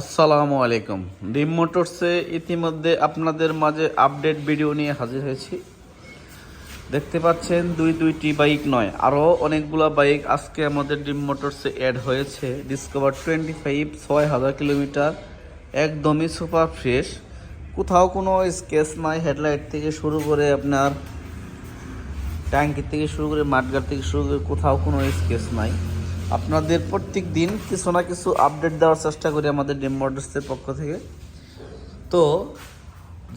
আসসালামু আলাইকুম। ড্রিম মোটরসে ইতিমধ্যে আপনাদের মাঝে আপডেট ভিডিও নিয়ে হাজির হয়েছি। দেখতে পাচ্ছেন দুইটি বাইক নয়, আরও অনেকগুলো বাইক আজকে আমাদের ড্রিম মোটরসে অ্যাড হয়েছে। ডিসকভার 25 6000 কিলোমিটার, একদমই সুপার ফ্রেশ, কোথাও কোনো স্কেচ নাই। হেডলাইট থেকে শুরু করে আপনার ট্যাঙ্কি থেকে শুরু করে মাঠগার থেকে শুরু করে কোথাও কোনো স্কেচ নাই। আপনাদের প্রত্যেক দিন কিছু না কিছু আপডেট দেওয়ার চেষ্টা করি আমাদের ড্রিম মোটরসের পক্ষ থেকে। তো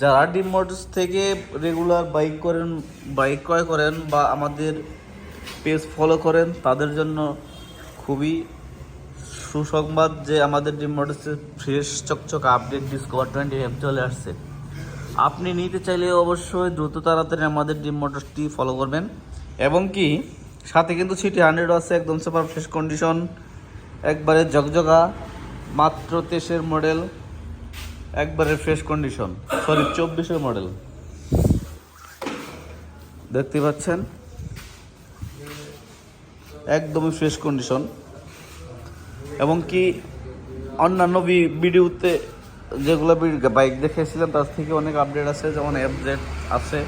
যারা ড্রিম মোটরস থেকে রেগুলার বাইক ক্রয় করেন বা আমাদের পেজ ফলো করেন, তাদের জন্য খুবই সুসংবাদ যে আমাদের ড্রিম মোটরসের ফ্রেশ চকচক আপডেট ডিসকভার 25 চলে আসছে। আপনি নিতে চাইলে অবশ্যই দ্রুত তাড়াতাড়ি আমাদের ড্রিম মোটরসটি ফলো করবেন। এবং কি সাথে কিন্তু সিটি 100 আছে, একদম সুপার ফ্রেশ কন্ডিশন, একবারে জগজগা, মাত্র 23-এর মডেল, একবারে ফ্রেশ কন্ডিশন, 24-এর মডেল দেখতে পাচ্ছেন, একদমই ফ্রেশ কন্ডিশন। এবং কি অন্যান্য ভিডিওতে যেগুলো বাইক দেখেছিলাম তার থেকে অনেক আপডেট আছে, যেমন FZ আছে,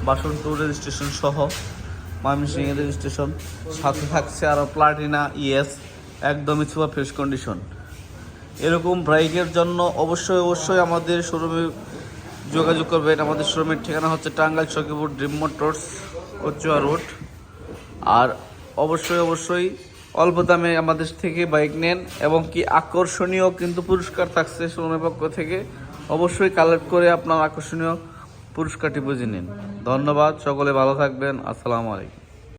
বাসন্তপুর রেজিস্ট্রেশন সহ, ময়মনসিংহের রেজিস্ট্রেশন, সাথে থাকছে আরও প্লাটিনা ES, একদমই সুপার ফ্রেশ কন্ডিশন। এরকম বাইকের জন্য অবশ্যই আমাদের শোরুমে যোগাযোগ করবেন। আমাদের শোরুমের ঠিকানা হচ্ছে Tangail Sakhipur Dream Motors, Kachua road. আর অবশ্যই অল্প দামে আমাদের থেকে বাইক নেন, এবং কি আকর্ষণীয় কিন্তু পুরস্কার থাকছে শোরুমের পক্ষ থেকে। অবশ্যই কালেক্ট করে আপনার আকর্ষণীয় পুরস্কারটি বুঝে নিন। ধন্যবাদ, সকলে ভালো থাকবেন। আসসালামু আলাইকুম।